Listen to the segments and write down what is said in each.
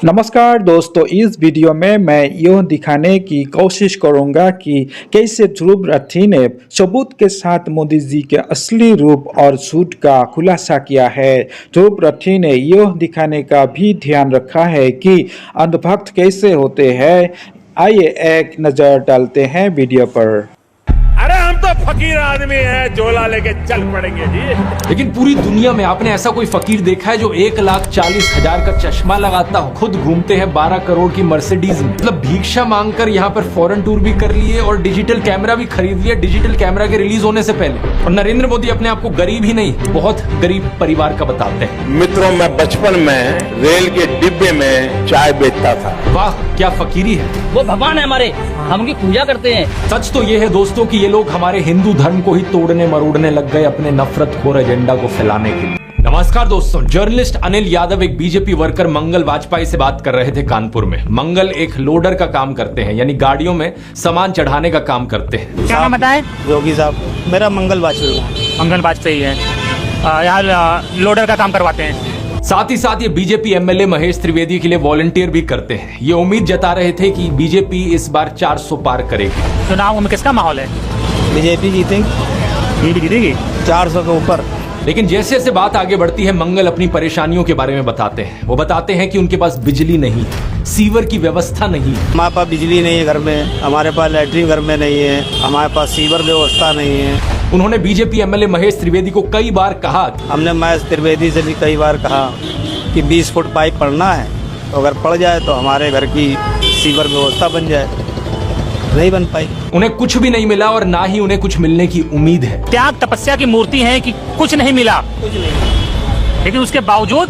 नमस्कार दोस्तों, इस वीडियो में मैं यह दिखाने की कोशिश करूंगा कि कैसे ध्रुव राठी ने सबूत के साथ मोदी जी के असली रूप और झूठ का खुलासा किया है। ध्रुव राठी ने यह दिखाने का भी ध्यान रखा है कि अंधभक्त कैसे होते हैं। आइए एक नजर डालते हैं वीडियो पर। अरे हम तो फकीर आदमी हैं, झोला लेके चल पड़ेंगे जी। लेकिन पूरी दुनिया में आपने ऐसा कोई फकीर देखा है जो 1,40,000 का चश्मा लगाता हो, खुद घूमते हैं 12 करोड़ की मर्सिडीज में, मतलब भिक्षा मांगकर यहाँ पर फॉरेन टूर भी कर लिए और डिजिटल कैमरा भी खरीद लिया डिजिटल कैमरा के रिलीज होने से पहले। और नरेंद्र मोदी अपने आप को गरीब ही नहीं, बहुत गरीब परिवार का बताते हैं। मित्रों, मैं बचपन में रेल के डिब्बे में चाय बेचता था। वाह, क्या फकीरी है। वो भगवान है हमारे, हम उनकी पूजा करते हैं। सच तो ये है दोस्तों कि ये लोग हमारे हिंदू धर्म को ही तोड़ने मरोड़ने लग गए अपने नफरतखोर एजेंडा को फैलाने के लिए। नमस्कार दोस्तों, जर्नलिस्ट अनिल यादव एक बीजेपी वर्कर मंगल वाजपेयी से बात कर रहे थे कानपुर में। मंगल एक लोडर का काम करते हैं, यानी गाड़ियों में सामान चढ़ाने का काम करते हैं। क्या नाम बताए? योगी साहब, मेरा मंगल वाजपेयी है। यहाँ लोडर का काम करवाते हैं। साथ ही साथ ये बीजेपी एमएलए महेश त्रिवेदी के लिए वॉलंटियर भी करते हैं। ये उम्मीद जता रहे थे कि बीजेपी इस बार 400 पार करेगी। चुनाव में किसका माहौल है? बीजेपी जीतेगी 400 के ऊपर। लेकिन जैसे जैसे बात आगे बढ़ती है, मंगल अपनी परेशानियों के बारे में बताते हैं। वो बताते हैं कि उनके पास बिजली नहीं है, सीवर की व्यवस्था नहीं है। हमारे पास बिजली नहीं है घर में, हमारे पास लैट्रिन घर में नहीं है, हमारे पास सीवर व्यवस्था नहीं है। उन्होंने बीजेपी एमएलए महेश त्रिवेदी को कई बार कहा, हमने महेश त्रिवेदी से भी कई बार कहा कि 20 फुट पाइप पड़ना है, तो अगर पड़ जाए तो हमारे घर की सीवर व्यवस्था बन जाए। नहीं बन पाई। उन्हें कुछ भी नहीं मिला और ना ही उन्हें कुछ मिलने की उम्मीद है। त्याग तपस्या की मूर्ति है कि कुछ नहीं मिला, लेकिन उसके बावजूद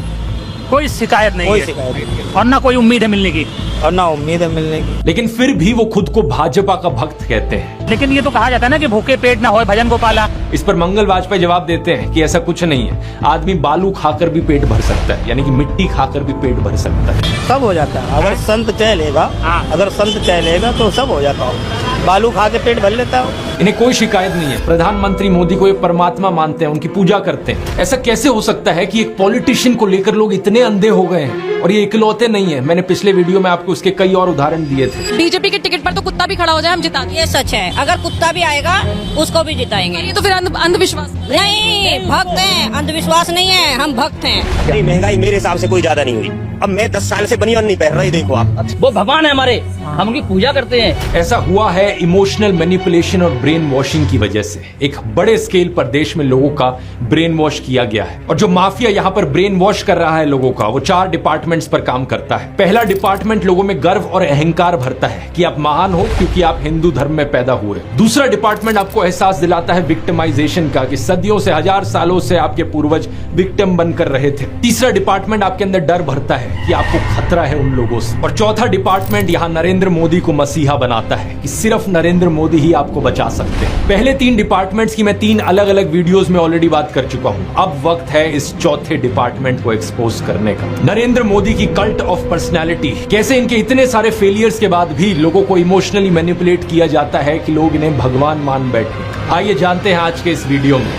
कोई शिकायत नहीं है और ना कोई उम्मीद है मिलने की। और ना उम्मीद है मिलने की। लेकिन फिर भी वो खुद को भाजपा का भक्त कहते हैं। लेकिन ये तो कहा जाता है ना कि भूखे पेट ना होए भजन गोपाला। इस पर मंगल वाजपेयी जवाब देते हैं कि ऐसा कुछ नहीं है। आदमी बालू खाकर भी पेट भर सकता है, यानी कि मिट्टी खाकर भी पेट भर सकता है। सब हो जाता है अगर संत चाह लेगा। अगर संत चाह लेगा तो सब हो जाता है। बालू खा के पेट भर लेता है। इन्हें कोई शिकायत नहीं है। प्रधानमंत्री मोदी को एक परमात्मा मानते हैं, उनकी पूजा करते हैं। ऐसा कैसे हो सकता है कि एक पॉलिटिशियन को लेकर लोग इतने अंधे हो गए हैं? और ये इकलौते नहीं है, मैंने पिछले वीडियो में आपको उसके कई और उदाहरण दिए थे। बीजेपी के टिकट पर तो कुत्ता भी खड़ा हो जाए हम जिता देंगे। ये सच है, अगर कुत्ता भी आएगा उसको भी जिताएंगे। ये तो फिर अंधविश्वास नहीं, भक्त हैं, अंधविश्वास नहीं है, हम भक्त हैं। महंगाई मेरे हिसाब से कोई ज्यादा नहीं हुई। अब मैं 10 साल से बनियान नहीं पहन रहा, देखो आप। वो भगवान है हमारे, हम उनकी पूजा करते हैं। ऐसा हुआ है इमोशनल मैनिपुलेशन और ब्रेन वॉशिंग की वजह से। एक बड़े स्केल पर देश में लोगों का ब्रेन वॉश किया गया है। और जो माफिया यहाँ पर ब्रेन वॉश कर रहा है लोगों का, वो 4 डिपार्टमेंट्स पर काम करता है। पहला डिपार्टमेंट लोगों में गर्व और अहंकार भरता है कि आप महान हो क्योंकि आप हिंदू धर्म में पैदा हुए। दूसरा डिपार्टमेंट आपको एहसास दिलाता है विक्टिमाइजेशन का, कि सदियों से, 1000 सालों से आपके पूर्वज विक्टिम बनकर रहे थे। तीसरा डिपार्टमेंट आपके अंदर डर भरता है कि आपको खतरा है उन लोगों से। और चौथा डिपार्टमेंट यहाँ नरेंद्र मोदी को मसीहा बनाता है कि सिर्फ नरेंद्र मोदी ही आपको बचा सकते हैं। पहले 3 डिपार्टमेंट्स की मैं 3 अलग अलग वीडियोस में ऑलरेडी बात कर चुका हूं। अब वक्त है इस चौथे डिपार्टमेंट को एक्सपोज करने का। नरेंद्र मोदी की कल्ट ऑफ पर्सनैलिटी, कैसे इनके इतने सारे फेलियर्स के बाद भी लोगों को इमोशनली मैनिपुलेट किया जाता है कि लोग इन्हें भगवान मान बैठे। आइए जानते हैं आज के इस वीडियो में।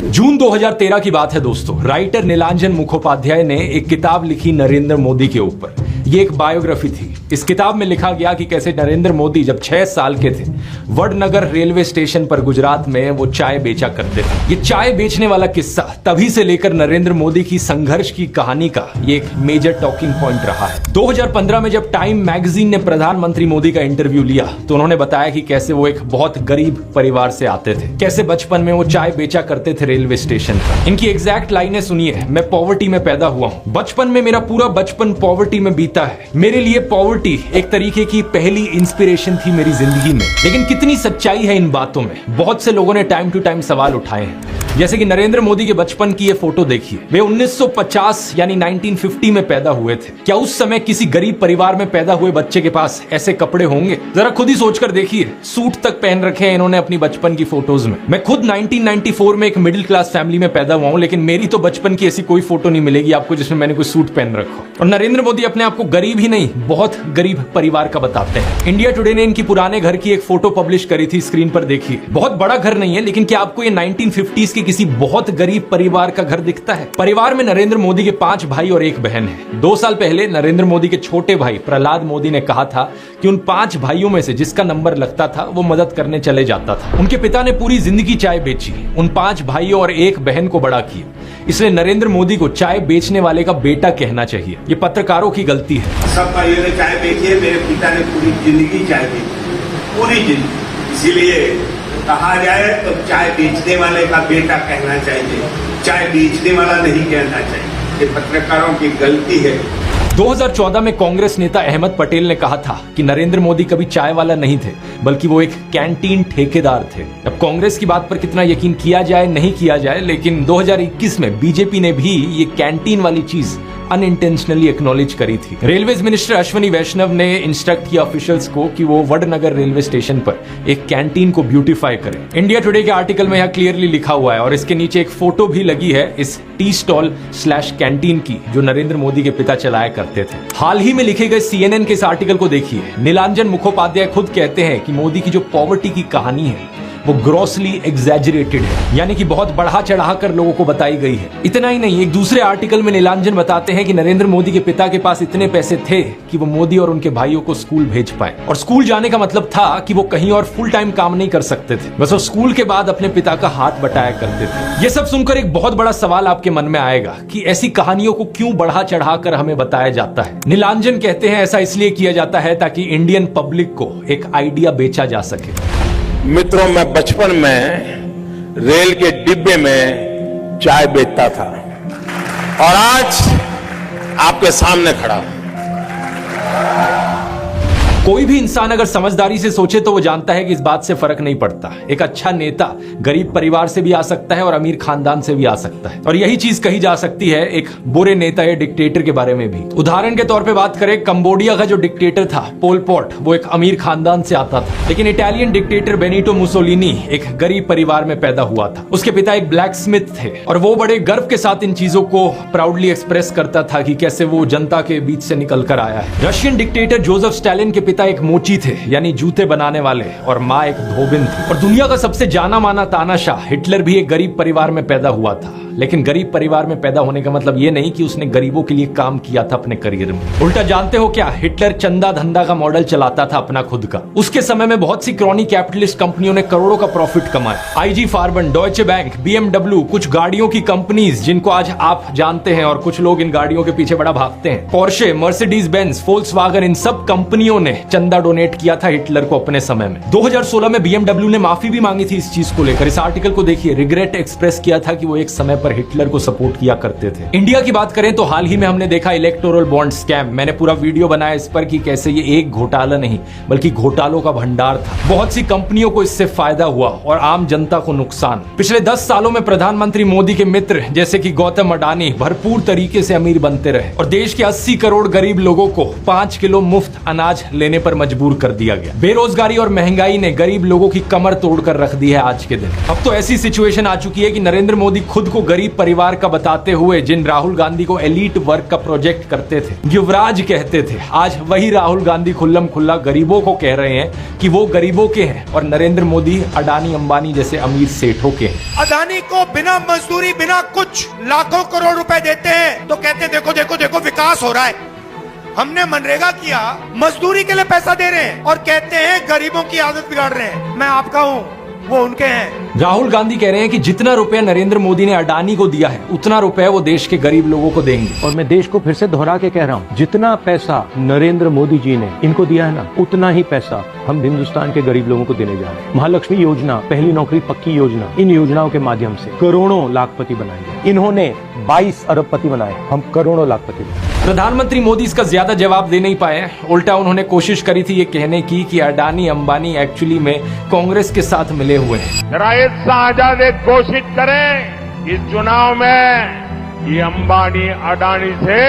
जून 2013 की बात है दोस्तों। राइटर नीलांजन मुखोपाध्याय ने एक किताब लिखी नरेंद्र मोदी के ऊपर। ये एक बायोग्राफी थी। इस किताब में लिखा गया कि कैसे नरेंद्र मोदी जब 6 साल के थे, वडनगर रेलवे स्टेशन पर गुजरात में वो चाय बेचा करते थे। ये चाय बेचने वाला किस्सा तभी से लेकर नरेंद्र मोदी की संघर्ष की कहानी का ये एक मेजर टॉकिंग पॉइंट रहा है। 2015 में जब टाइम मैगजीन ने प्रधानमंत्री मोदी का इंटरव्यू लिया तो उन्होंने बताया कि कैसे वो एक बहुत गरीब परिवार से आते थे, कैसे बचपन में वो चाय बेचा करते थे रेलवे स्टेशन पर। इनकी एग्जैक्ट लाइनें सुनिए। मैं पॉवर्टी में पैदा हुआ हूँ, बचपन में मेरा पूरा बचपन पॉवर्टी में बीता है। मेरे लिए पॉवर्टी एक तरीके की पहली इंस्पिरेशन थी मेरी जिंदगी में। लेकिन कितनी सच्चाई है इन बातों में? बहुत से लोगों ने टाइम टू टाइम सवाल उठाए हैं। जैसे कि नरेंद्र मोदी के बचपन की ये फोटो देखिए। वे 1950 यानी 1950 में पैदा हुए थे। क्या उस समय किसी गरीब परिवार में पैदा हुए बच्चे के पास ऐसे कपड़े होंगे? जरा खुद ही सोचकर देखिए। सूट तक पहन रखे हैं इन्होंने अपनी बचपन की फोटोज में। मैं खुद 1994 में एक मिडिल क्लास फैमिली में पैदा हुआ हूं, लेकिन मेरी तो बचपन की ऐसी कोई फोटो नहीं मिलेगी आपको जिसमें मैंने कोई सूट पहन रखा हो। और नरेंद्र मोदी अपने आप को गरीब ही नहीं, बहुत गरीब परिवार का बताते हैं। इंडिया टुडे ने इनकी पुराने घर की एक फोटो पब्लिश करी थी, स्क्रीन पर देखिए। बहुत बड़ा घर नहीं है, लेकिन क्या आपको ये 1950s की किसी बहुत गरीब परिवार का घर दिखता है। परिवार में नरेंद्र मोदी के 5 भाई और 1 बहन है। 2 साल पहले नरेंद्र मोदी के छोटे भाई प्रहलाद मोदी ने कहा था कि उन 5 भाइयों में से जिसका नंबर लगता था वो मदद करने चले जाता था। उनके पिता ने पूरी जिंदगी चाय बेची, उन 5 भाइयों और 1 बहन को बड़ा किया। इसलिए नरेंद्र मोदी को चाय बेचने वाले का बेटा कहना चाहिए। ये पत्रकारों की गलती है। सब भाइयों ने चाय बेची है, मेरे पिता ने पूरी जिंदगी चाय बेची, पूरी जिंदगी। इसीलिए कहा जाए तो चाय बेचने वाले का बेटा कहना चाहिए, चाय बेचने वाला नहीं कहना चाहिए। ये पत्रकारों की गलती है। 2014 में कांग्रेस नेता अहमद पटेल ने कहा था कि नरेंद्र मोदी कभी चाय वाला नहीं थे, बल्कि वो एक कैंटीन ठेकेदार थे। अब कांग्रेस की बात पर कितना यकीन किया जाए नहीं किया जाए, लेकिन 2021 में बीजेपी ने भी ये कैंटीन वाली चीज अनइंटेंशनली एक्नॉलेज करी थी। रेलवेज मिनिस्टर अश्विनी वैष्णव ने इंस्ट्रक्ट किया ऑफिशियल्स को कि वो वडनगर रेलवे स्टेशन पर एक कैंटीन को ब्यूटीफाई करें। इंडिया टुडे के आर्टिकल में यह क्लियरली लिखा हुआ है और इसके नीचे एक फोटो भी लगी है इस टी स्टॉल / कैंटीन की जो नरेंद्र मोदी के पिता चलाया करते थे। हाल ही में लिखे गए CNN के इस आर्टिकल को देखिए। नीलांजन मुखोपाध्याय खुद कहते हैं कि मोदी की जो पॉवर्टी की कहानी है वो ग्रॉसली एग्जैजरेटेड है, यानी कि बहुत बढ़ा चढ़ा कर लोगों को बताई गई है। इतना ही नहीं, एक दूसरे आर्टिकल में नीलांजन बताते हैं कि नरेंद्र मोदी के पिता के पास इतने पैसे थे कि वो मोदी और उनके भाइयों को स्कूल भेज पाए। और स्कूल जाने का मतलब था कि वो कहीं और फुल टाइम काम नहीं कर सकते थे, बस वो स्कूल के बाद अपने पिता का हाथ बटाया करते थे। ये सब सुनकर एक बहुत बड़ा सवाल आपके मन में आएगा कि ऐसी कहानियों को क्यों बढ़ा चढ़ा कर हमें बताया जाता है। नीलांजन कहते हैं ऐसा इसलिए किया जाता है ताकि इंडियन पब्लिक को एक आइडिया बेचा जा सके। मित्रों, मैं बचपन में रेल के डिब्बे में चाय बेचता था और आज आपके सामने खड़ा हूं। कोई भी इंसान अगर समझदारी से सोचे तो वो जानता है कि इस बात से फर्क नहीं पड़ता। एक अच्छा नेता गरीब परिवार से भी आ सकता है और अमीर खानदान से भी आ सकता है, और यही चीज कही जा सकती है एक बुरे नेता या डिक्टेटर के बारे में भी। उदाहरण के तौर पे बात करें, कंबोडिया का जो डिक्टेटर था पोल पॉट, वो एक अमीर खानदान से आता था, लेकिन इटालियन डिक्टेटर बेनिटो मुसोलिनी एक गरीब परिवार में पैदा हुआ था। उसके पिता एक ब्लैक स्मिथ थे और वो बड़े गर्व के साथ इन चीजों को प्राउडली एक्सप्रेस करता था कि कैसे वो जनता के बीच से निकल कर आया है। रशियन डिक्टेटर जोसेफ स्टालिन के पिता एक मोची थे, यानी जूते बनाने वाले, और माँ एक धोबिन थी। और दुनिया का सबसे जाना माना तानाशाह हिटलर भी एक गरीब परिवार में पैदा हुआ था, लेकिन गरीब परिवार में पैदा होने का मतलब ये नहीं कि उसने गरीबों के लिए काम किया था अपने करियर में। उल्टा जानते हो क्या, हिटलर चंदा धंधा का मॉडल चलाता था अपना खुद का। उसके समय में बहुत सी क्रॉनी कैपिटलिस्ट कंपनियों ने करोड़ों का प्रॉफिट कमाया। IG फार्बन, डॉयचे बैंक, BMW, कुछ गाड़ियों की कंपनीज जिनको आज आप जानते हैं और कुछ लोग इन गाड़ियों के पीछे बड़ा भागते हैं, पोर्शे, मर्सिडीज बेंज, फोल्क्सवागन, इन सब कंपनियों ने चंदा डोनेट किया था हिटलर को अपने समय में। 2016 में BMW ने माफी भी मांगी थी इस चीज को लेकर। इस आर्टिकल को देखिए, रिग्रेट एक्सप्रेस किया था कि वो एक समय पर हिटलर को सपोर्ट किया करते थे। इंडिया की बात करें तो हाल ही में हमने देखा इलेक्टोरल बॉन्ड स्कैम। मैंने पूरा वीडियो बनाया इस पर कि कैसे ये एक घोटाला नहीं बल्कि घोटालों का भंडार था। बहुत सी कंपनियों को इससे फायदा हुआ और आम जनता को नुकसान। पिछले 10 सालों में प्रधानमंत्री मोदी के मित्र जैसे कि गौतम अडानी भरपूर तरीके से अमीर बनते रहे और देश के 80 करोड़ गरीब लोगों को 5 किलो मुफ्त अनाज लेने पर मजबूर कर दिया गया। बेरोजगारी और महंगाई ने गरीब लोगों की कमर तोड़कर रख दी है आज के दिन। अब तो ऐसी सिचुएशन आ चुकी है कि नरेंद्र मोदी खुद को गरीब परिवार का बताते हुए जिन राहुल गांधी को एलीट वर्क का प्रोजेक्ट करते थे, युवराज कहते थे, आज वही राहुल गांधी खुल्लम खुल्ला गरीबों को कह रहे हैं कि वो गरीबों के हैं और नरेंद्र मोदी अडानी अंबानी जैसे अमीर सेठों के हैं। अदानी को बिना मजदूरी बिना कुछ लाखों करोड़ रुपए देते हैं तो कहते हैं देखो देखो देखो विकास हो रहा है। हमने मनरेगा किया, मजदूरी के लिए पैसा दे रहे हैं और कहते हैं गरीबों की आदत बिगाड़ रहे हैं। मैं आपका हूं, वो उनके हैं। राहुल गांधी कह रहे हैं कि जितना रुपया नरेंद्र मोदी ने अडानी को दिया है उतना रुपया वो देश के गरीब लोगों को देंगे। और मैं देश को फिर से दोहरा के कह रहा हूँ, जितना पैसा नरेंद्र मोदी जी ने इनको दिया है ना, उतना ही पैसा हम हिंदुस्तान के गरीब लोगों को देने जा रहे हैं। महालक्ष्मी योजना, पहली नौकरी पक्की योजना, इन योजनाओं के माध्यम से करोड़ों लाखपति बनाएंगे। इन्होंने 22 अरबपति बनाए, हम करोड़ों लाखपति बनाए। प्रधानमंत्री मोदी इसका ज्यादा जवाब दे नहीं पाए। उल्टा उन्होंने कोशिश करी थी ये कहने की कि अडानी अंबानी एक्चुअली में कांग्रेस के साथ मिले हुए हैं। रायत शाहजाद घोषित करें इस चुनाव में ये अंबानी अडानी से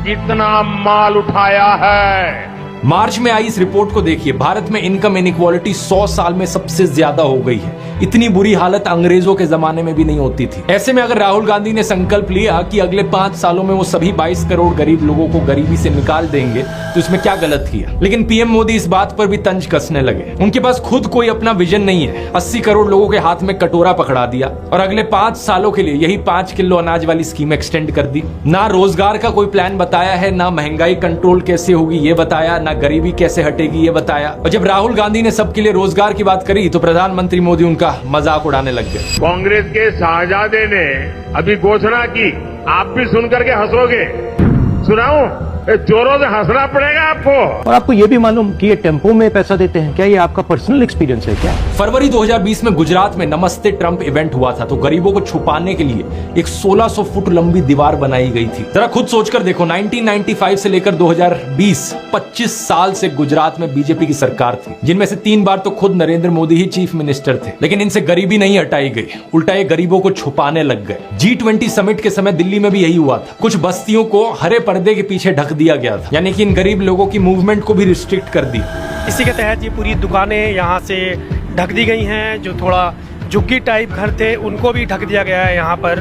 कितना माल उठाया है, मार्च में आई इस रिपोर्ट को देखिए, भारत में इनकम इनइक्वालिटी 100 साल में सबसे ज्यादा हो गई है। इतनी बुरी हालत अंग्रेजों के जमाने में भी नहीं होती थी। ऐसे में अगर राहुल गांधी ने संकल्प लिया कि अगले 5 सालों में वो सभी 22 करोड़ गरीब लोगों को गरीबी से निकाल देंगे, तो इसमें क्या गलत किया। लेकिन पीएम मोदी इस बात पर भी तंज कसने लगे। उनके पास खुद कोई अपना विजन नहीं है। 80 करोड़ लोगों के हाथ में कटोरा पकड़ा दिया और अगले 5 सालों के लिए यही 5 किलो अनाज वाली स्कीम एक्सटेंड कर दी। ना रोजगार का कोई प्लान बताया है, ना महंगाई कंट्रोल कैसे होगी ये बताया, ना गरीबी कैसे हटेगी ये बताया। और जब राहुल गांधी ने सबके लिए रोजगार की बात करी तो प्रधानमंत्री मोदी उनका मजाक उड़ाने लग गए। कांग्रेस के शाहजादे ने अभी घोषणा की, आप भी सुनकर के हंसोगे। सुनाऊं? जोरों से हंसना पड़ेगा आपको। और आपको ये भी मालूम कि ये टेम्पो में पैसा देते हैं, क्या ये आपका पर्सनल एक्सपीरियंस है क्या? फरवरी 2020 में गुजरात में नमस्ते ट्रंप इवेंट हुआ था, तो गरीबों को छुपाने के लिए एक 1600 फुट लंबी दीवार बनाई गई थी। जरा खुद सोचकर देखो, 1995 से लेकर 2020 25 साल से गुजरात में बीजेपी की सरकार थी, जिनमें से 3 बार तो खुद नरेंद्र मोदी ही चीफ मिनिस्टर थे। लेकिन इनसे गरीबी नहीं हटाई गई, उल्टा ये गरीबों को छुपाने लग गए। G20 समिट के समय दिल्ली में भी यही हुआ था। कुछ बस्तियों को हरे पर्दे के पीछे ढक दिया गया था, यानी कि इन गरीब लोगों की मूवमेंट को भी रिस्ट्रिक्ट कर दिया। इसी के तहत ये पूरी दुकानें यहाँ से ढक दी गई हैं। जो थोड़ा झुग्गी टाइप घर थे उनको भी ढक दिया गया है यहाँ पर।